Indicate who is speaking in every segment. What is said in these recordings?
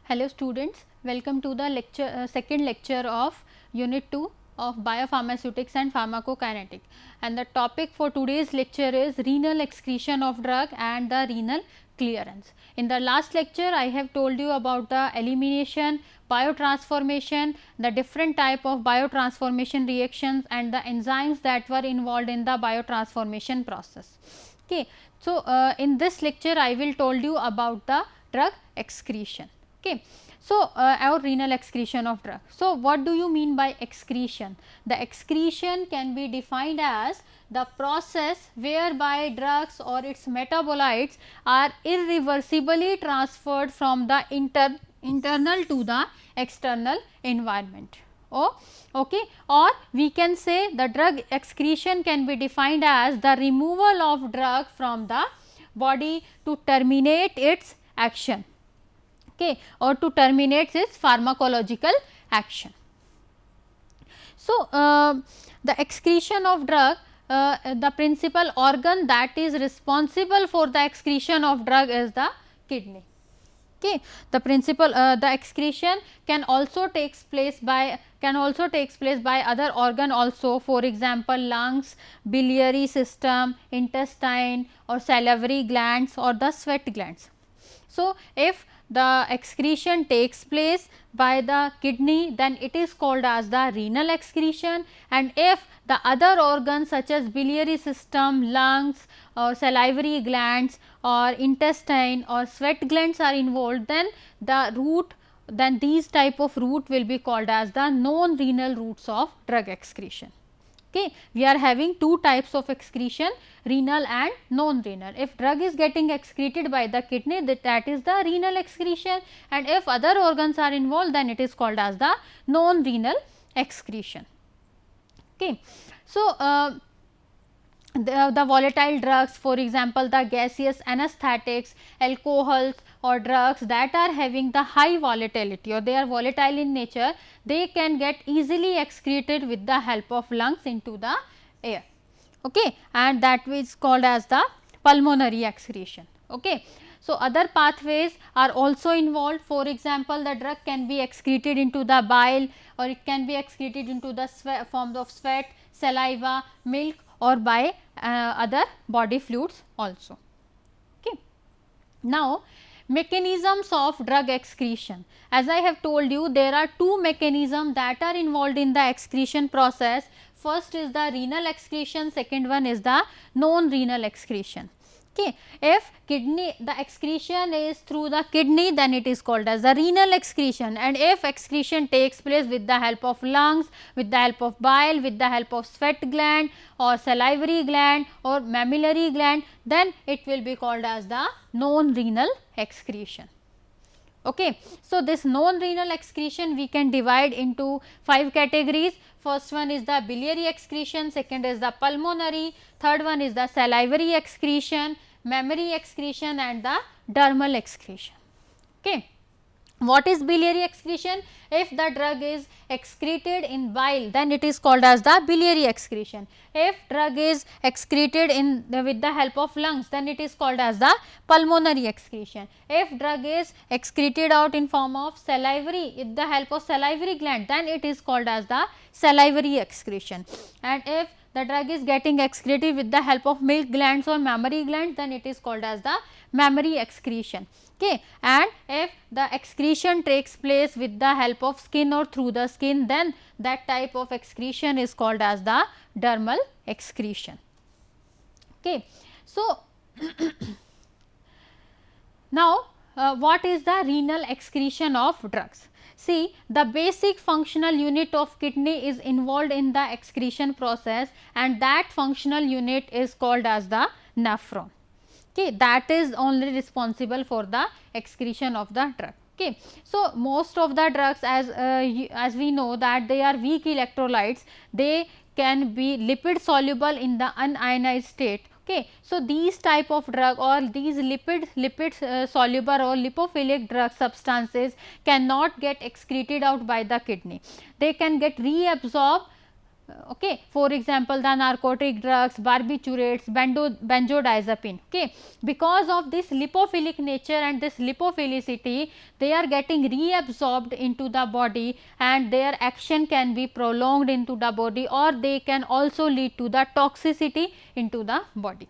Speaker 1: Hello students, welcome to the second lecture of unit 2 of Biopharmaceutics and Pharmacokinetics, and the topic for today's lecture is renal excretion of drug and the renal clearance. In the last lecture I have told you about the elimination, biotransformation, the different type of biotransformation reactions and the enzymes that were involved in the biotransformation process. Okay. So, in this lecture I will told you about the drug excretion. Okay. So, our renal excretion of drug. So, what do you mean by excretion? The excretion can be defined as the process whereby drugs or its metabolites are irreversibly transferred from the internal to the external environment. Okay, or we can say the drug excretion can be defined as the removal of drug from the body to terminate its action, okay, or to terminate its pharmacological action. So, the excretion of drug, the principal organ that is responsible for the excretion of drug is the kidney. Okay. The principal the excretion can also takes place by other organ also, for example, lungs, biliary system, intestine or salivary glands or the sweat glands. So, if the excretion takes place by the kidney, then it is called as the renal excretion, and if the other organs such as biliary system, lungs or salivary glands or intestine or sweat glands are involved, then these type of route will be called as the non-renal routes of drug excretion. Okay. We are having two types of excretion, renal and non-renal. If drug is getting excreted by the kidney, that is the renal excretion, and if other organs are involved, then it is called as the non-renal excretion. Okay. So, the volatile drugs, for example, the gaseous anesthetics, alcohols or drugs that are having the high volatility or they are volatile in nature, they can get easily excreted with the help of lungs into the air, okay, and that is called as the pulmonary excretion. Okay. So, other pathways are also involved, for example, the drug can be excreted into the bile or it can be excreted into the form of sweat, saliva, milk or by other body fluids also. Okay. Now, mechanisms of drug excretion. As I have told you, there are two mechanisms that are involved in the excretion process. First is the renal excretion, second one is the non-renal excretion. Okay. If the excretion is through the kidney, then it is called as the renal excretion, and if excretion takes place with the help of lungs, with the help of bile, with the help of sweat gland or salivary gland or mammillary gland, then it will be called as the non-renal excretion. Okay. So, this non-renal excretion we can divide into 5 categories. First one is the biliary excretion, second is the pulmonary, third one is the salivary excretion, mammary excretion and the dermal excretion. Okay. What is biliary excretion? If the drug is excreted in bile, then it is called as the biliary excretion. If drug is excreted with the help of lungs, then it is called as the pulmonary excretion. If drug is excreted out in form of salivary with the help of salivary gland, then it is called as the salivary excretion. And if the drug is getting excreted with the help of milk glands or mammary glands, then it is called as the mammary excretion. Okay. And if the excretion takes place with the help of skin or through the skin, then that type of excretion is called as the dermal excretion. Okay. So, now what is the renal excretion of drugs? See, the basic functional unit of kidney is involved in the excretion process, and that functional unit is called as the nephron. Okay, that is only responsible for the excretion of the drug. Okay. So, most of the drugs, as we know that they are weak electrolytes, they can be lipid soluble in the unionized state. Okay. So, these type of drug or these lipid soluble or lipophilic drug substances cannot get excreted out by the kidney. They can get reabsorbed Okay, for example, the narcotic drugs, barbiturates, benzodiazepine. Okay, because of this lipophilic nature and this lipophilicity, they are getting reabsorbed into the body and their action can be prolonged into the body, or they can also lead to the toxicity into the body.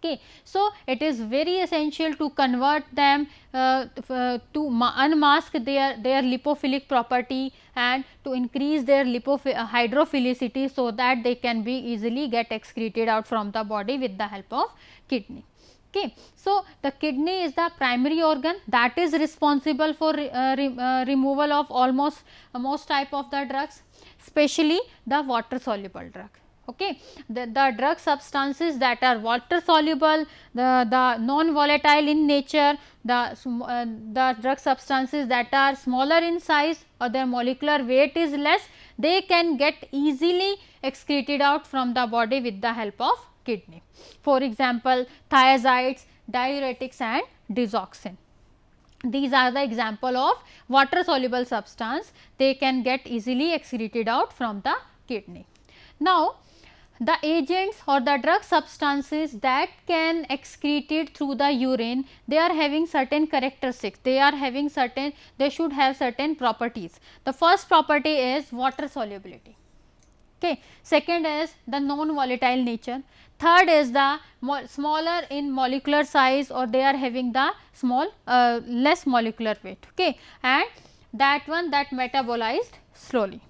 Speaker 1: Okay. So, it is very essential to convert them to unmask their lipophilic property and to increase their hydrophilicity, so that they can be easily get excreted out from the body with the help of kidney. Okay. So, the kidney is the primary organ that is responsible for removal of almost most type of the drugs, especially the water soluble drug. Okay. The drug substances that are water soluble, the non volatile in nature, the drug substances that are smaller in size or their molecular weight is less, they can get easily excreted out from the body with the help of kidney. For example, thiazides, diuretics and digoxin. These are the example of water soluble substance, they can get easily excreted out from the kidney. Now, the agents or the drug substances that can excreted through the urine, they are having certain characteristics, they should have certain properties. The first property is water solubility. Okay. Second is the non volatile nature. Third is the smaller in molecular size, or they are having the small less molecular weight. Okay. And that one that metabolized slowly.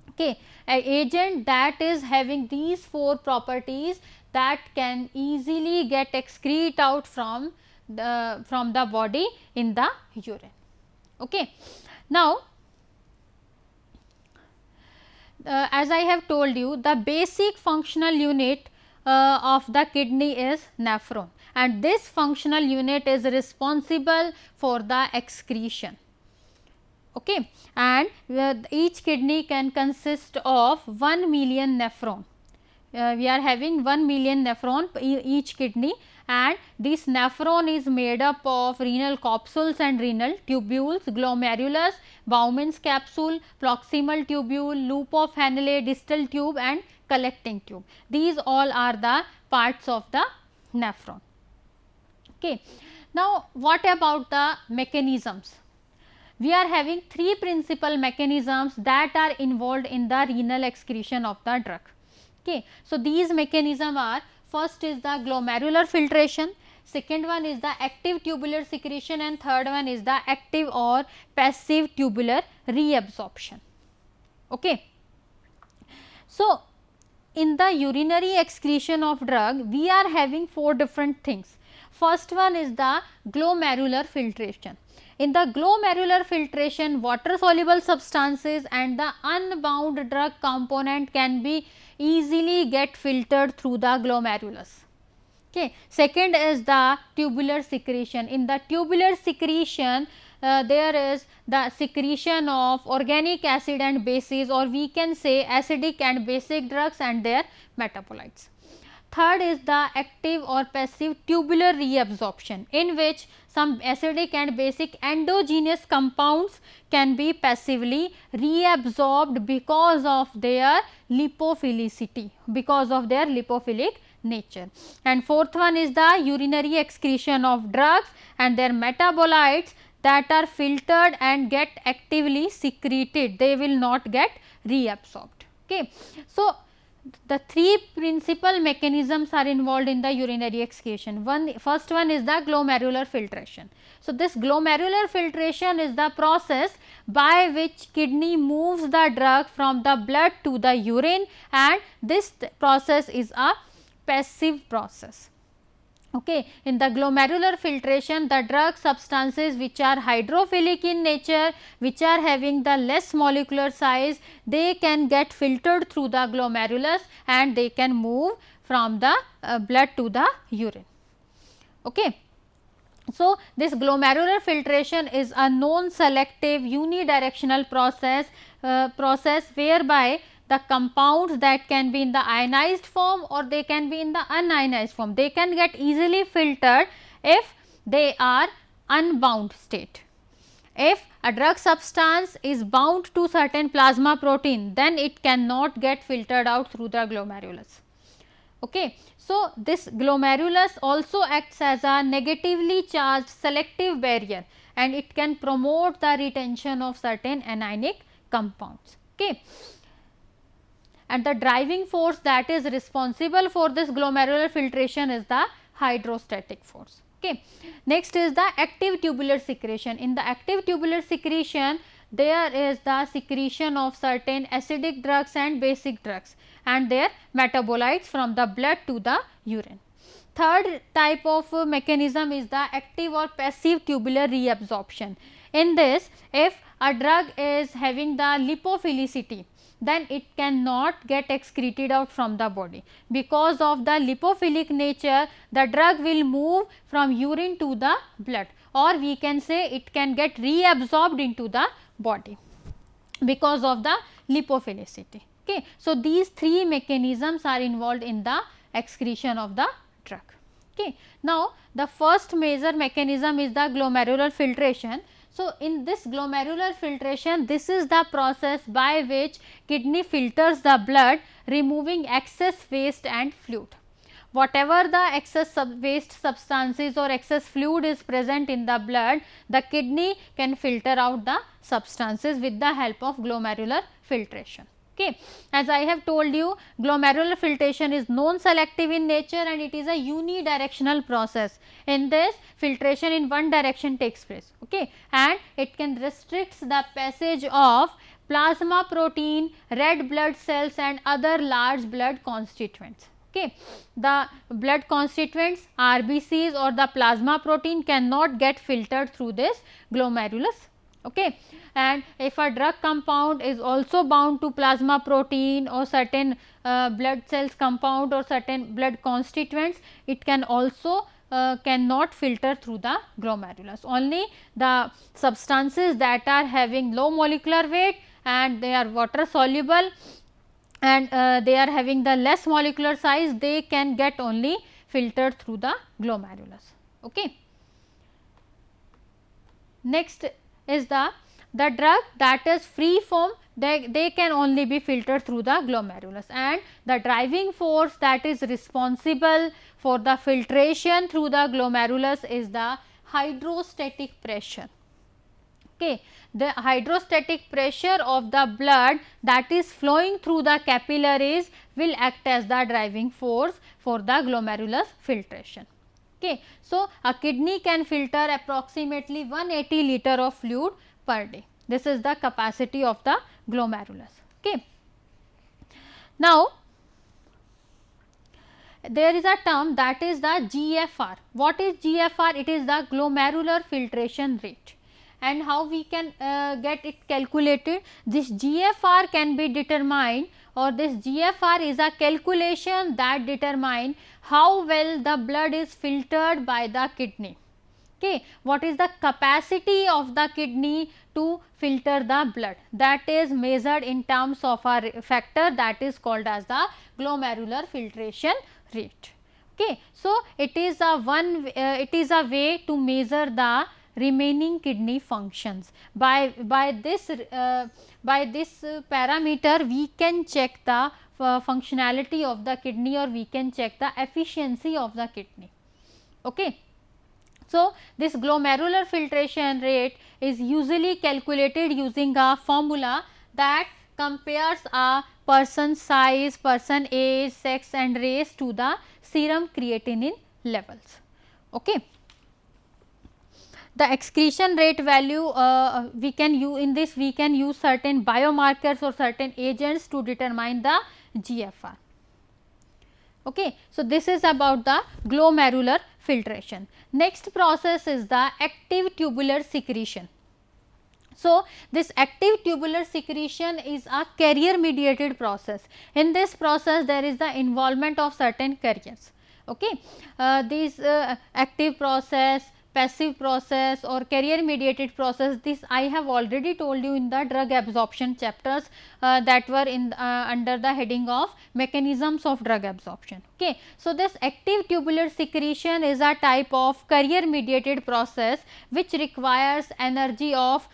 Speaker 1: Okay. An agent that is having these 4 properties that can easily get excrete out from the body in the urine. Okay. Now, as I have told you, the basic functional unit of the kidney is nephron, and this functional unit is responsible for the excretion. Okay. And each kidney can consist of 1 million nephron. We are having 1 million nephron each kidney, and this nephron is made up of renal capsules and renal tubules, glomerulus, Bowman's capsule, proximal tubule, loop of Henle, distal tube and collecting tube. These all are the parts of the nephron. Okay. Now, what about the mechanisms? We are having 3 principal mechanisms that are involved in the renal excretion of the drug. Okay. So, these mechanisms are, first is the glomerular filtration, second one is the active tubular secretion, and third one is the active or passive tubular reabsorption. Okay. So, in the urinary excretion of drug, we are having 4 different things. First one is the glomerular filtration. In the glomerular filtration, water soluble substances and the unbound drug component can be easily get filtered through the glomerulus. Okay. Second is the tubular secretion. In the tubular secretion, there is the secretion of organic acid and bases, or we can say acidic and basic drugs and their metabolites. Third is the active or passive tubular reabsorption, in which some acidic and basic endogenous compounds can be passively reabsorbed because of their lipophilicity, because of their lipophilic nature. And fourth one is the urinary excretion of drugs and their metabolites that are filtered and get actively secreted, they will not get reabsorbed. Okay. So, the 3 principal mechanisms are involved in the urinary excretion. First one is the glomerular filtration. So, this glomerular filtration is the process by which kidney moves the drug from the blood to the urine, and this process is a passive process. Okay. In the glomerular filtration, the drug substances which are hydrophilic in nature, which are having the less molecular size, they can get filtered through the glomerulus and they can move from the blood to the urine. Okay. So, this glomerular filtration is a non-selective unidirectional process whereby the compounds that can be in the ionized form or they can be in the unionized form, they can get easily filtered if they are unbound state. If a drug substance is bound to certain plasma protein, then it cannot get filtered out through the glomerulus. Okay. So, this glomerulus also acts as a negatively charged selective barrier, and it can promote the retention of certain anionic compounds. Okay. And the driving force that is responsible for this glomerular filtration is the hydrostatic force. Okay. Next is the active tubular secretion. In the active tubular secretion, there is the secretion of certain acidic drugs and basic drugs and their metabolites from the blood to the urine. Third type of mechanism is the active or passive tubular reabsorption. In this, if a drug is having the lipophilicity, then it cannot get excreted out from the body. Because of the lipophilic nature, the drug will move from urine to the blood, or we can say it can get reabsorbed into the body because of the lipophilicity. Okay. So, these three mechanisms are involved in the excretion of the drug. Okay. Now, the first major mechanism is the glomerular filtration. So, in this glomerular filtration, this is the process by which kidney filters the blood, removing excess waste and fluid. Whatever the excess waste substances or excess fluid is present in the blood, the kidney can filter out the substances with the help of glomerular filtration. Okay. As I have told you, glomerular filtration is non-selective in nature and it is a unidirectional process. In this, filtration in one direction takes place, okay, and it can restrict the passage of plasma protein, red blood cells and other large blood constituents. Okay. The blood constituents, RBCs or the plasma protein cannot get filtered through this glomerulus. Okay. And if a drug compound is also bound to plasma protein or certain blood cells compound or certain blood constituents, it can also cannot filter through the glomerulus. Only the substances that are having low molecular weight and they are water soluble and they are having the less molecular size, they can get only filtered through the glomerulus. Okay. Next is the drug that is free form, they can only be filtered through the glomerulus, and the driving force that is responsible for the filtration through the glomerulus is the hydrostatic pressure. Okay. The hydrostatic pressure of the blood that is flowing through the capillaries will act as the driving force for the glomerulus filtration. Okay. So, a kidney can filter approximately 180 liter of fluid per day. This is the capacity of the glomerulus. Okay. Now, there is a term that is the GFR. What is GFR? It is the glomerular filtration rate. And how we can get it calculated? This GFR can be determined, or this GFR is a calculation that determine how well the blood is filtered by the kidney. Okay. What is the capacity of the kidney to filter the blood? That is measured in terms of a factor that is called as the glomerular filtration rate. Okay. So, it is a way to measure the remaining kidney functions. By this parameter we can check the functionality of the kidney, or we can check the efficiency of the kidney. Okay. So, this glomerular filtration rate is usually calculated using a formula that compares a person's size, person age, sex and race to the serum creatinine levels. Okay. The excretion rate value we can use in this, we can use certain biomarkers or certain agents to determine the GFR. Okay. So, this is about the glomerular filtration. Next process is the active tubular secretion. So, this active tubular secretion is a carrier mediated process. In this process there is the involvement of certain carriers. Okay. These active process, passive process or carrier mediated process, this I have already told you in the drug absorption chapters that were in under the heading of mechanisms of drug absorption. Okay. So, this active tubular secretion is a type of carrier mediated process which requires energy of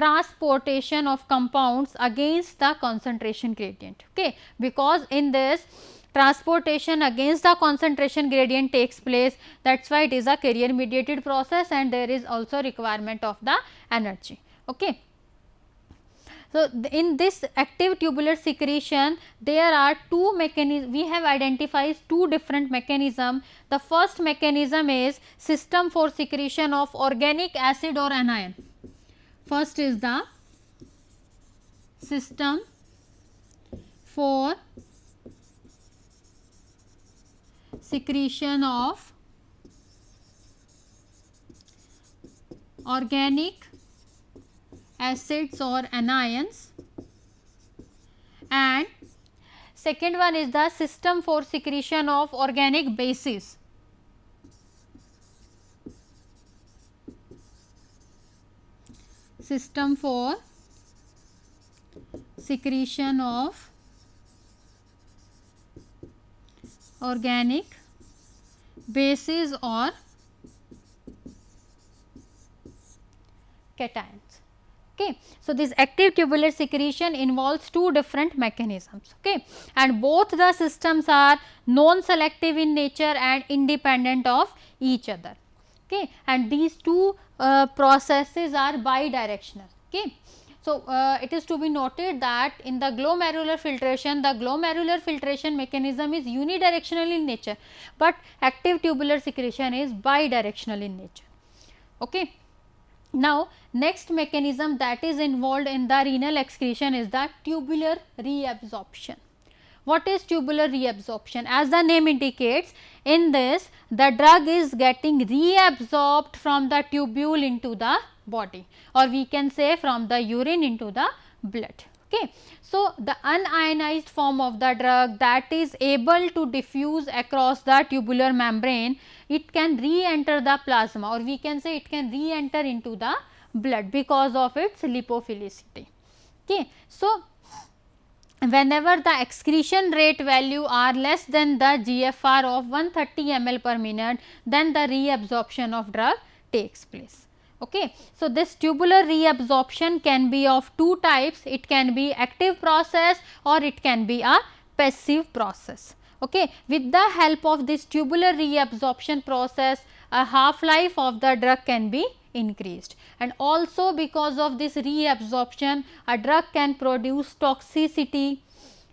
Speaker 1: transportation of compounds against the concentration gradient, okay, because in this transportation against the concentration gradient takes place, that is why it is a carrier mediated process and there is also requirement of the energy. Okay. So, in this active tubular secretion there are two mechanisms, we have identified two different mechanisms. The first mechanism is system for secretion of organic acid or anion. First is the system for secretion of organic acids or anions, and second one is the system for secretion of organic bases. System for secretion of organic bases or cations. Okay. So, this active tubular secretion involves two different mechanisms, okay, and both the systems are non-selective in nature and independent of each other, okay, and these two processes are bidirectional. Okay. So, it is to be noted that in the glomerular filtration mechanism is unidirectional in nature, but active tubular secretion is bidirectional in nature. Okay. Now, next mechanism that is involved in the renal excretion is the tubular reabsorption. What is tubular reabsorption? As the name indicates, in this the drug is getting reabsorbed from the tubule into the body, or we can say from the urine into the blood. Okay. So, the unionized form of the drug that is able to diffuse across the tubular membrane, it can re-enter the plasma, or we can say it can re-enter into the blood because of its lipophilicity. Okay. So, whenever the excretion rate value are less than the GFR of 130 ml per minute, then the reabsorption of drug takes place. Okay. So, this tubular reabsorption can be of two types, it can be active process or it can be a passive process. Okay. With the help of this tubular reabsorption process, a half life of the drug can be increased, and also because of this reabsorption a drug can produce toxicity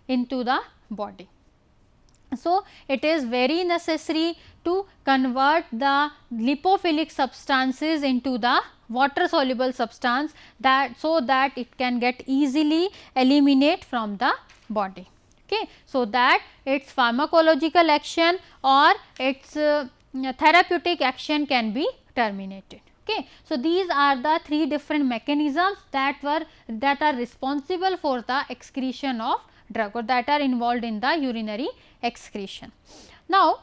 Speaker 1: into the body. So, it is very necessary to convert the lipophilic substances into the water soluble substance, that so that it can get easily eliminate from the body. Okay. So, that its pharmacological action or its therapeutic action can be terminated. Okay. So, these are the three different mechanisms that are responsible for the excretion of drug, or that are involved in the urinary excretion. Now,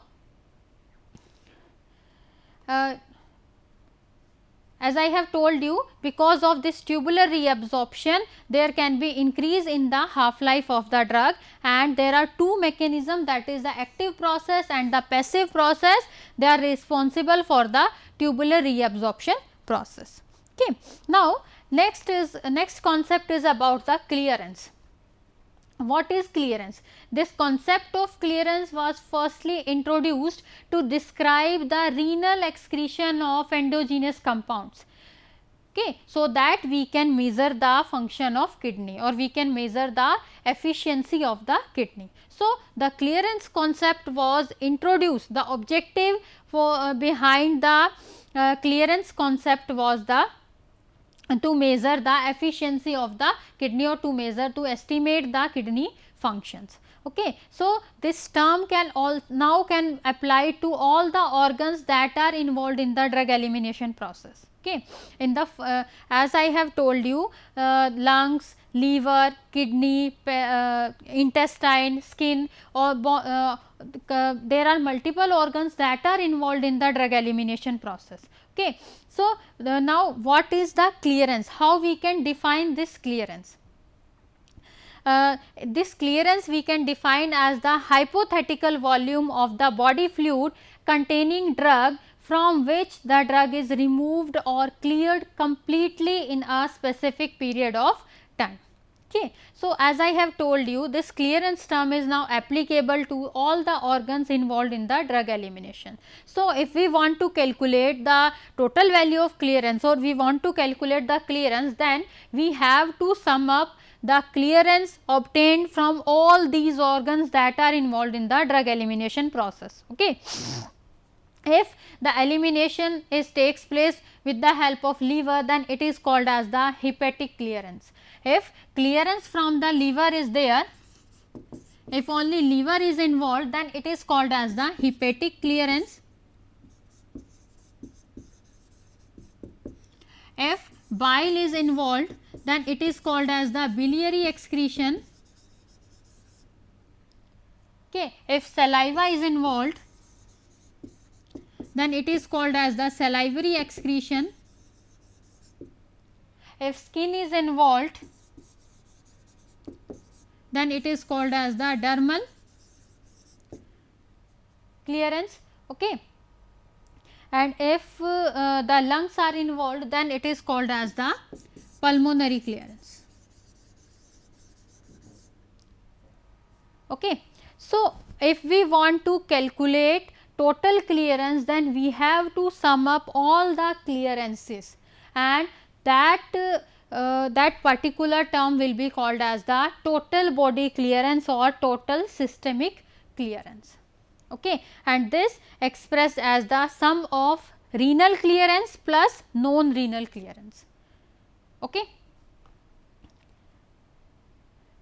Speaker 1: as I have told you, because of this tubular reabsorption there can be increase in the half life of the drug, and there are two mechanisms, that is the active process and the passive process, they are responsible for the tubular reabsorption process. Okay. Now, next concept is about the clearance. What is clearance? This concept of clearance was firstly introduced to describe the renal excretion of endogenous compounds. Okay. So, that we can measure the function of kidney, or we can measure the efficiency of the kidney. So, the clearance concept was introduced, the objective for behind the clearance concept was to measure the efficiency of the kidney, or to estimate the kidney functions. Okay. So, this term can now apply to all the organs that are involved in the drug elimination process. Okay. In the as I have told you, lungs, liver, kidney, intestine, skin, or there are multiple organs that are involved in the drug elimination process. Okay. So, now what is the clearance? How we can define this clearance? This clearance we can define as the hypothetical volume of the body fluid containing drug from which the drug is removed or cleared completely in a specific period of time. Okay. So, as I have told you, this clearance term is now applicable to all the organs involved in the drug elimination. So, if we want to calculate the total value of clearance or we want to calculate the clearance, then we have to sum up the clearance obtained from all these organs that are involved in the drug elimination process. Okay. If the elimination takes place with the help of liver, then it is called as the hepatic clearance. If clearance from the liver is there, if only liver is involved, then it is called as the hepatic clearance. If bile is involved, then it is called as the biliary excretion. Okay. If saliva is involved, then it is called as the salivary excretion. If skin is involved, then it is called as the dermal clearance. Okay. And if the lungs are involved, then it is called as the pulmonary clearance. Okay. So, if we want to calculate total clearance, then we have to sum up all the clearances, and that particular term will be called as the total body clearance or total systemic clearance. Okay. And this expressed as the sum of renal clearance plus non-renal clearance. Okay.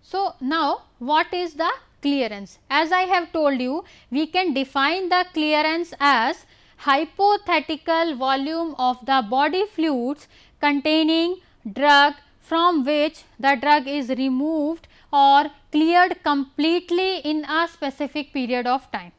Speaker 1: So, now what is the clearance? As I have told you, we can define the clearance as hypothetical volume of the body fluids containing drug from which the drug is removed or cleared completely in a specific period of time.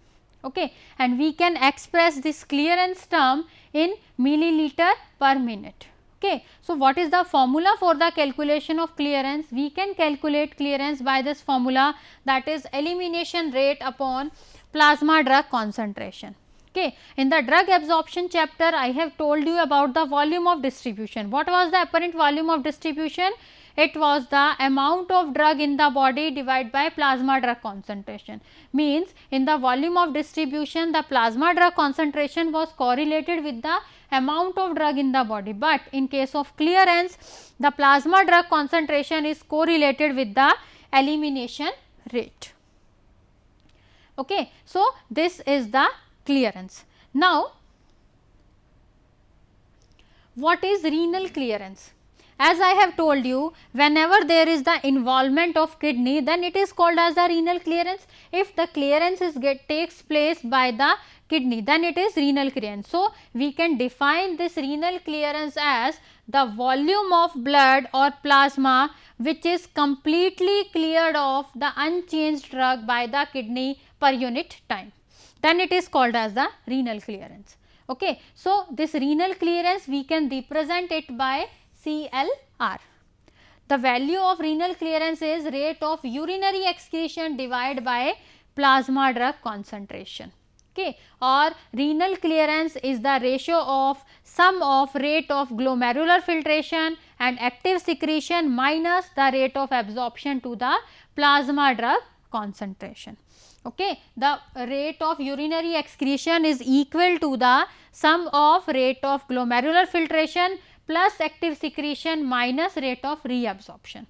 Speaker 1: Okay. And we can express this clearance term in milliliter per minute. Okay. So, what is the formula for the calculation of clearance? We can calculate clearance by this formula, that is elimination rate upon plasma drug concentration. Okay. In the drug absorption chapter, I have told you about the volume of distribution. What was the apparent volume of distribution? It was the amount of drug in the body divided by plasma drug concentration. Means in the volume of distribution, the plasma drug concentration was correlated with the amount of drug in the body, but in case of clearance, the plasma drug concentration is correlated with the elimination rate. Okay. So, this is the clearance. Now, what is renal clearance? As I have told you, whenever there is the involvement of kidney, then it is called as the renal clearance. If the clearance takes place by the kidney, then it is renal clearance. So, we can define this renal clearance as the volume of blood or plasma which is completely cleared of the unchanged drug by the kidney per unit time. Then it is called as the renal clearance. Okay. So, this renal clearance we can represent it by CLR. The value of renal clearance is rate of urinary excretion divided by plasma drug concentration. Okay. Or renal clearance is the ratio of sum of rate of glomerular filtration and active secretion minus the rate of absorption to the plasma drug concentration. Okay. The rate of urinary excretion is equal to the sum of rate of glomerular filtration plus active secretion minus rate of reabsorption.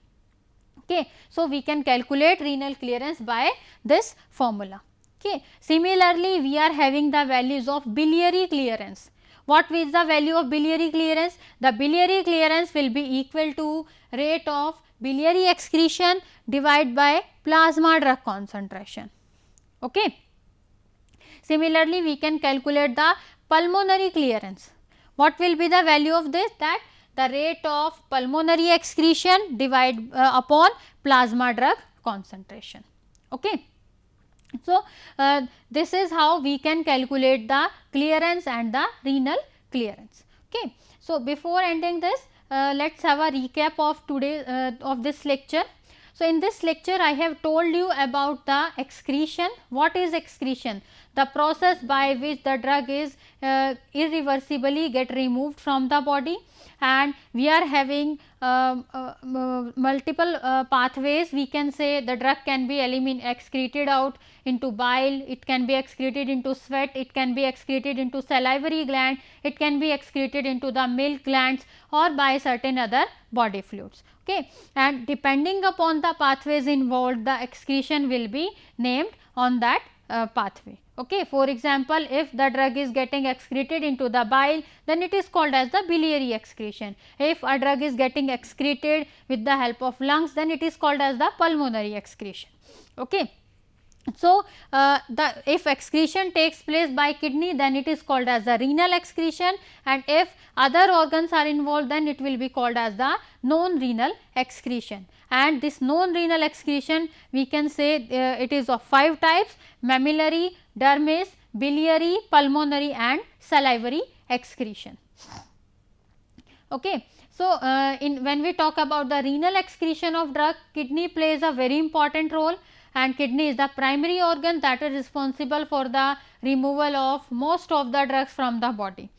Speaker 1: Okay. So, we can calculate renal clearance by this formula. Okay. Similarly, we are having the values of biliary clearance. What is the value of biliary clearance? The biliary clearance will be equal to rate of biliary excretion divided by plasma drug concentration. Okay. Similarly, we can calculate the pulmonary clearance. What will be the value of this? That the rate of pulmonary excretion divided upon plasma drug concentration. Okay. So, this is how we can calculate the clearance and the renal clearance. Okay. So, before ending this, let us have a recap of today of this lecture. So, in this lecture I have told you about the excretion. What is excretion? the process by which the drug is irreversibly get removed from the body, and we are having multiple pathways. We can say the drug can be excreted out into bile, it can be excreted into sweat, it can be excreted into salivary gland, it can be excreted into the milk glands or by certain other body fluids. Okay. And depending upon the pathways involved, the excretion will be named on that pathway. Okay. For example, if the drug is getting excreted into the bile, then it is called as the biliary excretion. If a drug is getting excreted with the help of lungs, then it is called as the pulmonary excretion. Okay. So, if excretion takes place by kidney, then it is called as the renal excretion, and if other organs are involved, then it will be called as the non-renal excretion. And this non-renal excretion, we can say it is of 5 types: mammillary, dermis, biliary, pulmonary and salivary excretion. Okay. So, when we talk about the renal excretion of drug, kidney plays a very important role, and kidney is the primary organ that is responsible for the removal of most of the drugs from the body.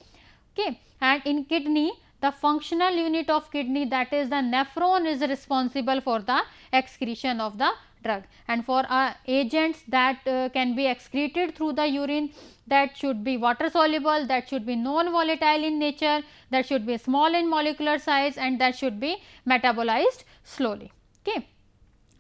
Speaker 1: Okay. And in kidney, the functional unit of kidney, that is the nephron, is responsible for the excretion of the drug, and for agents that can be excreted through the urine, that should be water soluble, that should be non volatile in nature, that should be small in molecular size, and that should be metabolized slowly. Okay.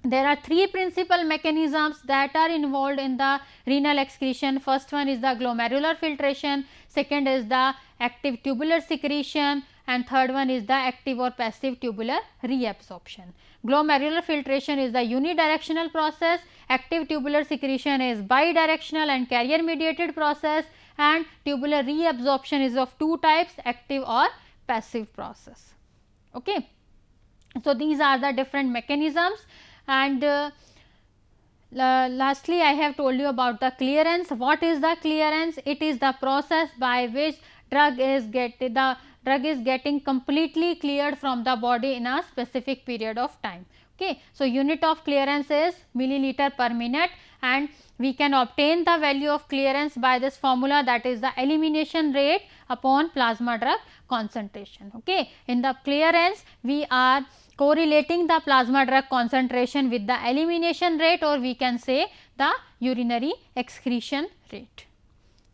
Speaker 1: There are 3 principal mechanisms that are involved in the renal excretion. First one is the glomerular filtration, second is the active tubular secretion, and third one is the active or passive tubular reabsorption. Glomerular filtration is the unidirectional process, active tubular secretion is bidirectional and carrier mediated process, and tubular reabsorption is of 2 types, active or passive process. Okay. So, these are the different mechanisms. And lastly, I have told you about the clearance. What is the clearance? It is the process by which drug is getting completely cleared from the body in a specific period of time. Okay. So, unit of clearance is milliliter per minute, and we can obtain the value of clearance by this formula, that is the elimination rate upon plasma drug concentration. Okay. In the clearance, we are correlating the plasma drug concentration with the elimination rate, or we can say the urinary excretion rate.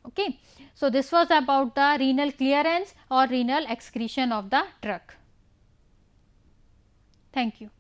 Speaker 1: Okay. So, this was about the renal clearance or renal excretion of the drug. Thank you.